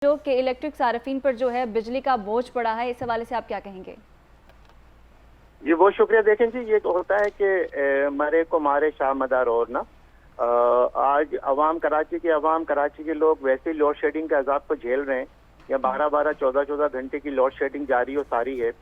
जो कि इलेक्ट्रिक सार्फिन पर जो है बिजली का बोझ पड़ा है, इस हवाले से आप क्या कहेंगे? जी बहुत शुक्रिया। देखें जी, ये तो होता है कि मरे को मारे शाह मदार और ना। आज कराची के लोग वैसे ही लोड शेडिंग के अजाब को झेल रहे हैं। या 12-12, 14-14 घंटे की लोड शेडिंग जारी और सारी है।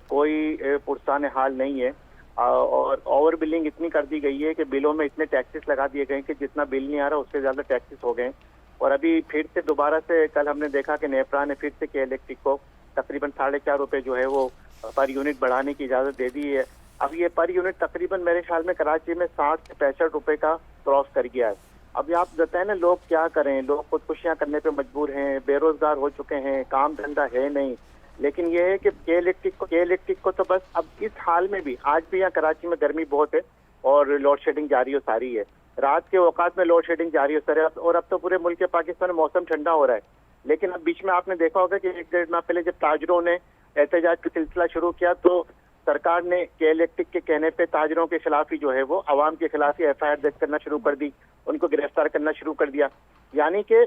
कोई पुरसान हाल नहीं है। और ओवर बिलिंग इतनी कर दी गई है कि बिलों में इतने टैक्सेस लगा दिए गए कि जितना बिल नहीं आ रहा उससे ज्यादा टैक्सेस हो गए। और अभी फिर से दोबारा से कल हमने देखा कि नेपरा ने फिर से के इलेक्ट्रिक को तकरीबन 4.5 रुपए जो है वो पर यूनिट बढ़ाने की इजाजत दे दी है। अब ये पर यूनिट तकरीबन मेरे ख्याल में कराची में 60 से 65 रुपए का क्रॉस कर गया है। अब आप बताएं ना, लोग क्या करें? लोग खुदकुशियां करने पे मजबूर हैं, बेरोजगार हो चुके हैं, काम धंधा है नहीं। लेकिन ये है कि के इलेक्ट्रिक को तो बस अब इस हाल में भी, आज भी यहाँ कराची में गर्मी बहुत है और लोड शेडिंग जारी हो सारी है। रात के औकात में लोड शेडिंग जारी हो सारी है। और अब तो पूरे मुल्क के पाकिस्तान में मौसम ठंडा हो रहा है। लेकिन अब बीच में आपने देखा होगा कि 1-1.5 माह पहले जब ताजरों ने एहतजाज का सिलसिला शुरू किया तो सरकार ने के इलेक्ट्रिक के कहने पे ताजरों के खिलाफ ही जो है वो अवाम के खिलाफ ही FIR दर्ज करना शुरू कर दी, उनको गिरफ्तार करना शुरू कर दिया। यानी कि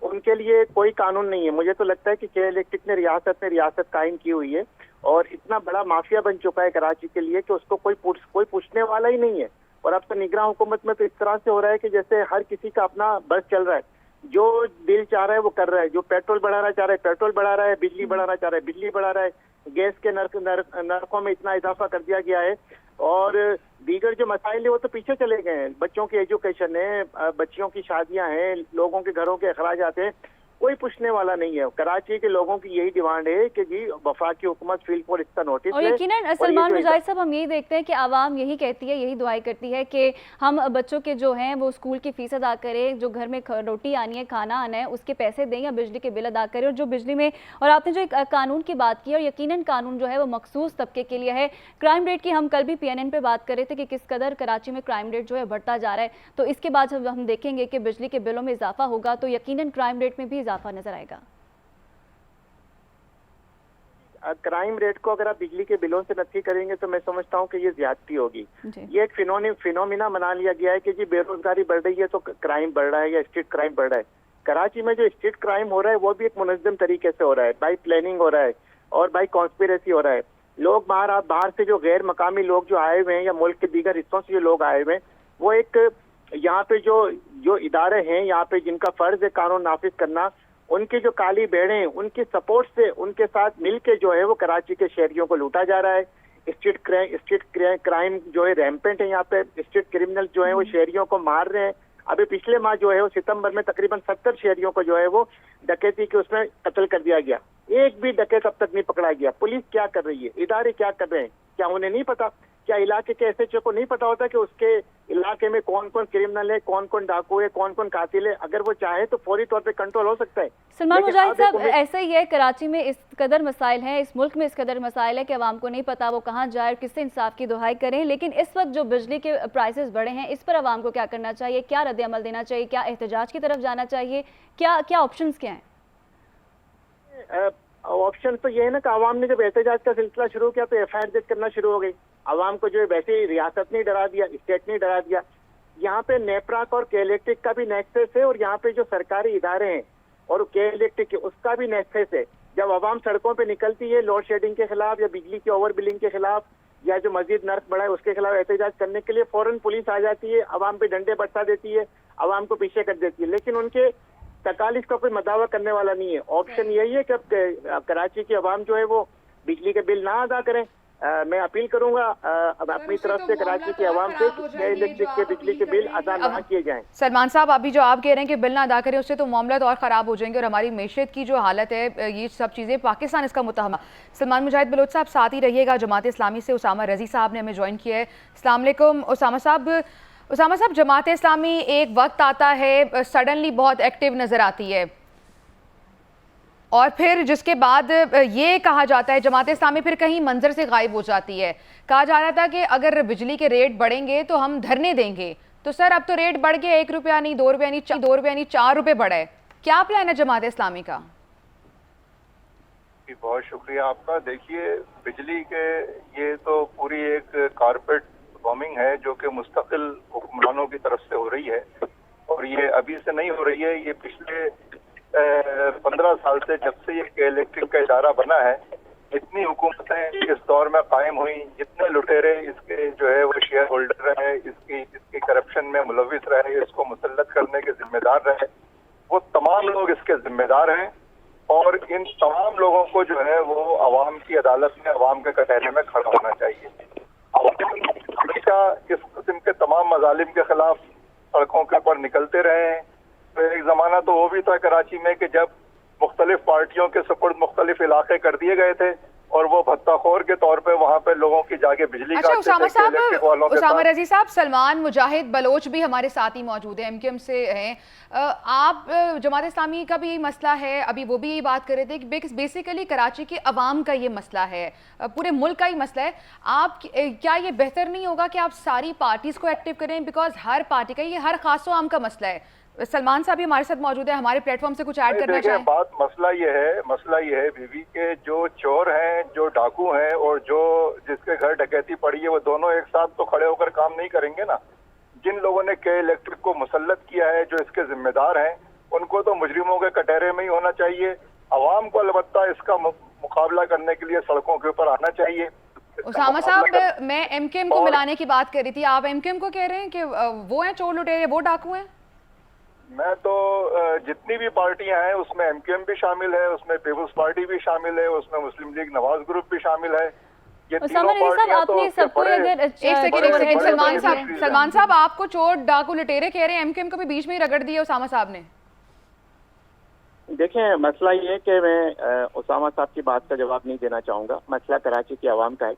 उनके लिए कोई कानून नहीं है। मुझे तो लगता है कि के इलेक्ट्रिक ने रियासत कायम की हुई है और इतना बड़ा माफिया बन चुका है कराची के लिए कि उसको कोई पूछने वाला ही नहीं है। और अब तो निगरान हुकूमत में तो इस तरह से हो रहा है कि जैसे हर किसी का अपना बस चल रहा है, जो दिल चाह रहा है वो कर रहा है। जो पेट्रोल बढ़ाना चाह रहा है पेट्रोल बढ़ा रहा है, बिजली बढ़ाना चाह रहा है बिजली बढ़ा रहा है। गैस के नरकों में इतना इजाफा कर दिया गया है और दीगर जो मसाइल है वो तो पीछे चले गए हैं। बच्चों की एजुकेशन है, बच्चियों की शादियां हैं, लोगों के घरों के अखराजात हैं, कोई पूछने वाला नहीं है। कराची के लोगों की यही डिमांड है कि जी वफाकी हुकूमत फील्ड पर इसका नोटिस और यकीनन सलमान मुजाहिद साहब, हम यही देखते हैं कि आवाम यही कहती है, यही दुआएं करती है कि हम बच्चों के जो हैं वो स्कूल की फीस अदा करें, जो घर में रोटी आनी है, खाना आना है, उसके पैसे दें, या बिजली के बिल अदा करें। और जो बिजली में, और आपने जो एक कानून की बात की, और यकीनन कानून जो है वो मखसूस तबके के लिए है। क्राइम रेट की हम कल भी PNN पे बात कर रहे थे कि किस कदर कराची में क्राइम रेट जो है बढ़ता जा रहा है। तो इसके बाद जब हम देखेंगे कि बिजली के बिलों में इजाफा होगा तो यकीनन क्राइम रेट में भी इजाफा नजर आएगा। क्राइम रेट को अगर आप बिजली के बिलों से नफी करेंगे तो मैं समझता हूँ कि ये ज्यादती होगी। ये एक फिनोमिना बना लिया गया है कि जी बेरोजगारी बढ़ रही है तो क्राइम बढ़ रहा है या स्ट्रीट क्राइम बढ़ रहा है। कराची में जो स्ट्रीट क्राइम हो रहा है वो भी एक मुनज़्ज़म तरीके से हो रहा है, बाई प्लानिंग हो रहा है और बाई कॉन्स्पिरेसी हो रहा है। लोग बाहर से जो गैर मकामी लोग जो आए हुए हैं या मुल्क के दीगर हिस्सों से जो लोग आए हुए हैं, वो एक यहाँ पे जो इदारे हैं यहाँ पे जिनका फर्ज है कानून नाफिज करना, उनकी जो काली भेड़ें हैं उनकी सपोर्ट से उनके साथ मिलके जो है वो कराची के शहरियों को लूटा जा रहा है। स्ट्रीट क्राइम जो है रैम्पेंट है। यहाँ पे स्ट्रीट क्रिमिनल जो है वो शहरियों को मार रहे हैं। अभी पिछले माह जो है वो सितंबर में तकरीबन 70 शहरियों को जो है वो डकैती के उसमें कत्ल कर दिया गया। एक भी डकैत अब तक नहीं पकड़ा गया। पुलिस क्या कर रही है, इदारे क्या कर रहे हैं? क्या उन्हें नहीं पता? क्या इलाके के SHO को नहीं पता होता कि उसके इलाके में कौन कौन क्रिमिनल है, कौन कौन डाकू है, कौन कौन कातिल है? अगर वो चाहे तो फौरी तौर पे कंट्रोल हो सकता है। सलमान मुजाहिद साहब, ऐसा ही है, कराची में इस कदर मसाइल हैं, इस मुल्क में इस कदर मसाइल है कि आवाम को नहीं पता वो कहाँ जाए और किससे इंसाफ की दुहाई करें। लेकिन इस वक्त जो बिजली के प्राइसेस बढ़े हैं, इस पर आवाम को क्या करना चाहिए? क्या रद्द अमल देना चाहिए? क्या एहतजाज की तरफ जाना चाहिए? क्या ऑप्शंस क्या हैं? ऑप्शन तो ये है ना कि आवाम ने जब एहतजाज का सिलसिला शुरू किया तो FIR दर्ज करना शुरू हो गई। आवाम को जो है वैसे ही रियासत ने डरा दिया, स्टेट ने डरा दिया। यहाँ पे नेपरा और के इलेक्ट्रिक का भी नेक्सस है और यहाँ पे जो सरकारी इदारे हैं और के इलेक्ट्रिक के उसका भी नेक्सस है। जब आवाम सड़कों पे निकलती है लोड शेडिंग के खिलाफ या बिजली की ओवर बिलिंग के खिलाफ या जो मजीद नर्क बढ़ा है उसके खिलाफ एहतजाज करने के लिए, फौरन पुलिस आ जाती है, आवाम पे डंडे बरसा देती है, आवाम को पीछे कर देती है। लेकिन उनके तकालीफ का कोई मदावा करने वाला नहीं है। ऑप्शन यही है कि अब कराची की आवाम जो है वो बिजली के बिल ना अदा करें। मैं अपील करूंगा अब अपनी तरफ से कराची की आवाम से कि इलेक्ट्रिक के बिजली के बिल अदा ना किए जाएं। सलमान साहब, अभी जो आप कह रहे हैं कि बिल ना अदा करें उससे तो मामला और ख़राब हो जाएंगे और हमारी मैशत की जो हालत है, ये सब चीज़ें पाकिस्तान इसका मुतहमा। सलमान मुजाहिद बलोच साहब साथ ही रहिएगा। जमात इस्लामी से उसामा रजी साहब ने हमें ज्वाइन किया है। अस्सलाम वालेकुम उसामा साहब, जमात इस्लामी एक वक्त आता है सडनली बहुत एक्टिव नज़र आती है और फिर जिसके बाद ये कहा जाता है जमात इस्लामी फिर कहीं मंजर से गायब हो जाती है। कहा जा रहा था कि अगर बिजली के रेट बढ़ेंगे तो हम धरने देंगे। तो सर अब तो रेट बढ़ गया, 1 रुपया नहीं, 2 रुपया नहीं, 2 रुपया नहीं, 4 रुपये बढ़ा है। क्या प्लान है जमात इस्लामी का? बहुत शुक्रिया आपका। देखिए, बिजली के ये तो पूरी एक कारपेट बॉम्बिंग है जो कि मुस्तकिल हुक्मरानों की तरफ से हो रही है और ये अभी से नहीं हो रही है। ये पिछले साल से जब से ये इलेक्ट्रिक का इदारा बना है, इतनी हुकूमतें इस दौर में कायम हुई, जितने लुटेरे इसके जो है वो शेयर होल्डर रहे, इसकी करप्शन में मुलविस रहे, इसको मुसल्लत करने के जिम्मेदार रहे, वो तमाम लोग इसके जिम्मेदार हैं। और इन तमाम लोगों को जो है वो अवाम की अदालत में, अवाम के कटहरे में खड़ा होना चाहिए। हमेशा इस किस्म के तमाम मजालिम के खिलाफ सड़कों के ऊपर निकलते रहे हैं। तो एक जमाना तो वो भी था कराची में कि जब मुख्तलिफ पार्टियों के सुपुर्द मुख्तलिफ इलाके कर दिए गए थे और वो भत्ताखोर के तौर पे वहाँ पे लोगों की जाके बिजली अच्छा, उसामा साहब, उसामा का रजी साहब, सलमान मुजाहिद बलोच भी हमारे साथ ही मौजूद है, एमक्यूएम से हैं। आप जमात इस्लामी का भी यही मसला है, अभी वो भी यही बात कर रहे थे कि बेसिकली कराची की अवाम का ये मसला है, पूरे मुल्क का ही मसला है। आप क्या ये बेहतर नहीं होगा कि आप सारी पार्टीज को एक्टिव करें, बिकॉज हर पार्टी का ये हर खास आम का मसला है। सलमान साहब भी हमारे साथ मौजूद है, हमारे प्लेटफॉर्म से कुछ ऐड करना चाहें? मसला ये है बीवी के जो चोर हैं, जो डाकू हैं और जो जिसके घर डकैती पड़ी है, वो दोनों एक साथ तो खड़े होकर काम नहीं करेंगे ना। जिन लोगों ने के इलेक्ट्रिक को मुसल्लत किया है, जो इसके जिम्मेदार हैं, उनको तो मुजरिमों के कटहरे में ही होना चाहिए। अवाम को अलबत्ता इसका मुकाबला करने के लिए सड़कों के ऊपर आना चाहिए। उसामा साहब, मैं एमक्यूएम को मिलाने की बात कर रही थी, आप एमक्यूएम को कह रहे हैं कि वो हैं चोर लुटेरे, वो डाकू हैं? मैं तो जितनी भी पार्टियां हैं उसमें एमक्यूएम भी शामिल है, उसमें पीपुल्स पार्टी भी शामिल है, उसमें मुस्लिम लीग नवाज ग्रुप भी शामिल है। ये तीनों पार्टियां तो एक सेकंड सलमान साहब, आपको चोर डाकू लुटेरे कह रहे हैं, एमक्यूएम को भी बीच में ही रगड़ दिया उसामा साहब ने। देखें, मसला ये है कि मैं उसामा साहब की बात का जवाब नहीं देना चाहूंगा। मसला कराची की आवाम का है,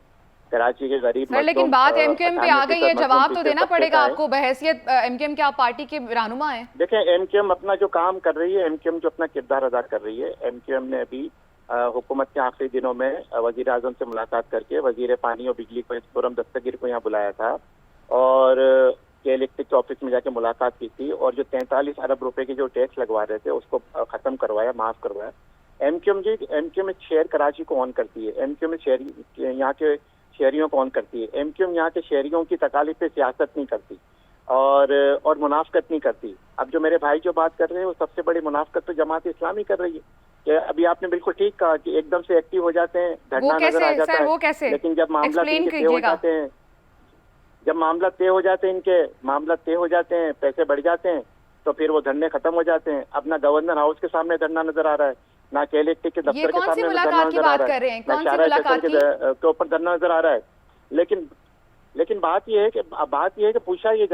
कराची के गरीब। लेकिन बात एमक्यूएम पे आ गई है, जवाब तो देना पड़ेगा आपको, बहैसियत एमक्यूएम के आप पार्टी के रहनुमा हैं। देखें, एमक्यूएम अपना जो काम कर रही है, एमक्यूएम जो अपना किरदार अदा कर रही है, एमक्यूएम ने अभी हुकूमत के आखिरी दिनों में वजीर आजम से मुलाकात करके वजीर पानी और बिजली को खुर्रम दस्तगीर को यहाँ बुलाया था और के इलेक्ट्रिक ऑफिस में जाके मुलाकात की थी और जो 43 अरब रुपए के जो टैक्स लगवा रहे थे उसको खत्म करवाया, माफ करवाया। एमक्यूएम शेयर कराची को ऑन करती है, एमक्यूएम यहाँ के शहरियों को ऑन करती है। एमक्यूएम यहाँ के शहरियों की तकालीफ पे सियासत नहीं करती और मुनाफकत नहीं करती। अब जो मेरे भाई जो बात कर रहे हैं वो सबसे बड़ी मुनाफकत तो जमात इस्लामी कर रही है। कि अभी आपने बिल्कुल ठीक कहा कि एकदम से एक्टिव हो जाते हैं, धरना नजर आ जाता है, लेकिन जब मामला तय हो जाते हैं, जब मामला तय हो जाते हैं, इनके मामला तय हो जाते हैं, पैसे बढ़ जाते हैं, तो फिर वो धरने खत्म हो जाते हैं। अब ना गवर्नर हाउस के सामने धरना नजर आ रहा है, ना के इलेक्ट्रिक के दफ्तर के सामने धरना नजर आ रहा है, ना शारा के ऊपर धरना नजर आ रहा है। लेकिन बात यह है कि पूछा ये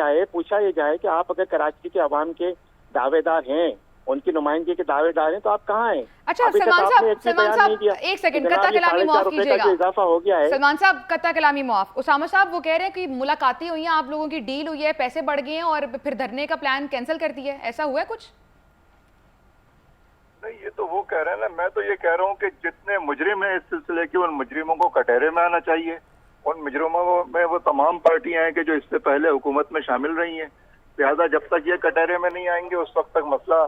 जाए कि आप अगर कराची के अवाम के दावेदार हैं, उनकी नुमाइंदगी के दावेदार हैं, तो आप कहाँ हैं? अच्छा सलमान साहब, एक सेकंड, कत्ता कलामी माफ कीजिएगा, इजाफा हो गया है। सलमान साहब, कत्ता कलामी माफ। उसामा साहब वो कह रहे हैं कि मुलाकातें हुई हैं, आप लोगों की डील हुई है, पैसे बढ़ गए हैं और फिर धरने का प्लान कैंसिल कर दिया है, ऐसा हुआ है कुछ? नहीं, ये तो वो कह रहे हैं ना। मैं तो ये कह रहा हूँ कि जितने मुजरिम हैं इस सिलसिले के, उन मुजरिमों को कटहरे में आना चाहिए। उन मुजरिमों में वो तमाम पार्टियां हैं कि जो इससे पहले हुकूमत में शामिल रही हैं। लिहाजा जब तक ये कटहरे में नहीं आएंगे उस वक्त तक मसला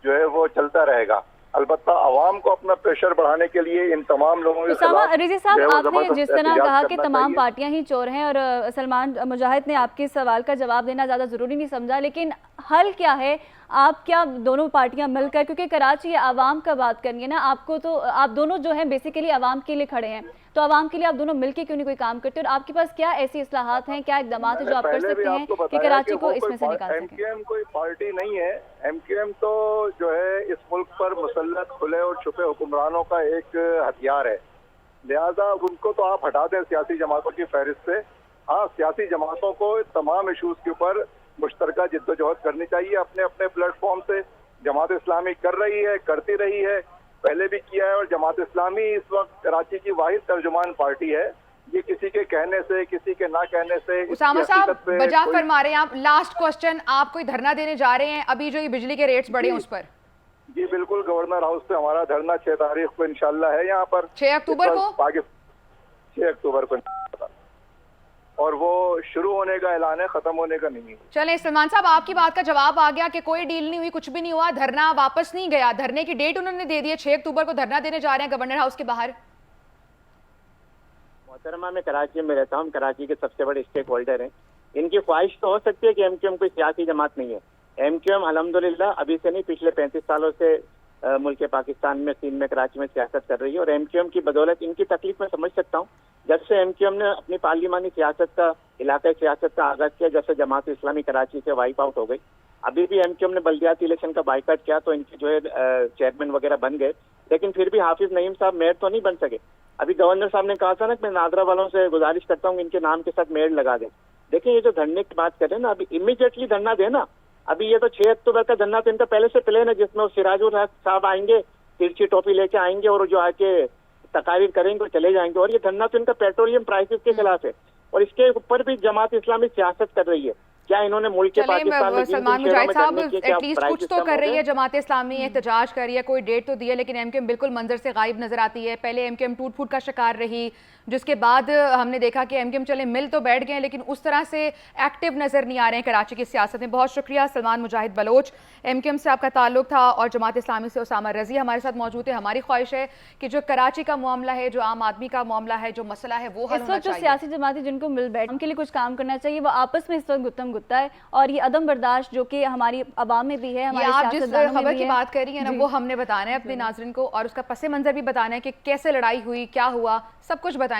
जो है वो चलता रहेगा। अलबत्ता आवाम को अपना प्रेशर बढ़ाने के लिए इन तमाम लोगों के खिलाफ रिजी साहब, आपने जिस तरह कहा कि तमाम पार्टियां ही चोर हैं और सलमान मुजाहिद ने आपके सवाल का जवाब देना ज़्यादा ज़रूरी नहीं समझा, लेकिन हल क्या है? आप क्या दोनों पार्टियां मिलकर, क्योंकि कराची आवाम का बात करनी है ना आपको, तो आप दोनों जो हैं बेसिकली आवाम के लिए खड़े हैं, तो आवाम के लिए आप दोनों मिलकर क्यों नहीं कोई काम करते? और आपके पास क्या ऐसी इस्लाहात हैं, क्या इकदाम है जो आप कर सकते हैं कि कराची को इसमें से निकाल सकें? एमक्यूएम कोई पार्टी नहीं है। एमक्यूएम तो जो है इस मुल्क पर मुसल्लत खुले और छुपे हुक्मरानों का एक हथियार है। लिहाजा उनको तो आप हटा दें सियासी जमातों की फहरिस्त से। हाँ, सियासी जमातों को तमाम इशूज के ऊपर मुश्तरका जिद्दोजहद करनी चाहिए अपने अपने प्लेटफॉर्म से। जमात इस्लामी कर रही है, करती रही है, पहले भी किया है, और जमात इस्लामी इस वक्त कराची की वाहिद तर्जुमान पार्टी है। ये किसी के कहने से, किसी के ना कहने से। उसामा साहब बजा फरमा रहे हैं आप, लास्ट क्वेश्चन, आप कोई धरना देने जा रहे हैं अभी जो ये बिजली के रेट्स बढ़े उस पर? जी बिल्कुल, गवर्नर हाउस पे हमारा धरना 6 तारीख को इंशाल्लाह है यहाँ पर। 6 अक्टूबर को? 6 अक्टूबर को, और वो शुरू होने का ऐलान है, खत्म होने का नहीं है। चलें सलमान साहब, आपकी बात का जवाब आ गया कि कोई डील नहीं हुई, कुछ भी नहीं हुआ, धरना वापस नहीं गया, धरने की डेट उन्होंने दे दी है, 6 अक्टूबर को धरना देने जा रहे हैं गवर्नर हाउस के बाहर। मोहतरमा, मैं कराची में रहता हूँ, कराची के सबसे बड़े स्टेक होल्डर हैं। इनकी ख्वाहिश तो हो सकती है कि एमक्यूएम कोई सियासी जमात नहीं है। एमक्यूएम अल्हम्दुलिल्लाह अभी से नहीं, पिछले 35 सालों से मुल्क पाकिस्तान में, सिंध में, कराची में सियासत कर रही है। और MQM की बदौलत इनकी तकलीफ मैं समझ सकता हूँ। जब से MQM ने अपनी पार्लिमानी सियासत का, इलाकाई सियासत का आगाज किया, जब से जमात इस्लामी कराची से वाइप आउट हो गई, अभी भी MQM ने बल्दियाती इलेक्शन का बाइकआउट किया तो इनके जो है चेयरमैन वगैरह बन गए, लेकिन फिर भी हाफिज नईम साहब मेयर तो नहीं बन सके। अभी गवर्नर साहब ने कहा था ना कि मैं नादरा वालों से गुजारिश करता हूँ इनके नाम के साथ मेयर लगा दें। देखिए ये जो धरने की बात कर रहे हैं ना, अभी इमीडिएटली धरना देना। अभी ये तो 6 अक्टूबर का धरना तो इनका पहले से प्लान है, जिसमें सिराजुल हक साहब आएंगे, तिरछी टोपी लेके आएंगे और जो आके तकारीर करेंगे और चले जाएंगे। और ये धरना तो इनका पेट्रोलियम प्राइसेस के खिलाफ है और इसके ऊपर भी जमात इस्लामी सियासत कर रही है। क्या इन्होंने मुल्क के पाकिस्तान में सलमान मुजाहिद साहब एटलीस्ट कुछ तो कर रही है जमात इस्लामी, एहतजाज कर रही है, कोई डेट तो दी है, लेकिन MQM बिल्कुल मंजर से गायब नजर आती है। पहले MQM टूट फूट का शिकार रही, जिसके बाद हमने देखा कि MQM चले मिल तो बैठ गए, लेकिन उस तरह से एक्टिव नजर नहीं आ रहे हैं कराची की सियासत में। बहुत शुक्रिया सलमान मुजाहिद बलोच, MQM से आपका ताल्लुक था और जमात इस्लामी से उसामा रजी हमारे साथ मौजूद है। हमारी ख्वाहिश है कि जो कराची का मामला है, जो आम आदमी का मामला है, जो मसला है, वो हल होना चाहिए। जो सियासी जमाती जिनको मिल बैठ उनके लिए कुछ काम करना चाहिए, वो आपस में इस वक्त गुत्तम गुत्ता है और ये अदम बर्दाश्त जो कि हमारी अवाम में भी है, हमारे आप जिस खबर की बात कर रही है ना, जी। वो हमने बताना है अपने नाज़रीन को और उसका पस मंजर भी बताना है कि कैसे लड़ाई हुई, क्या हुआ, सब कुछ बताएंगे।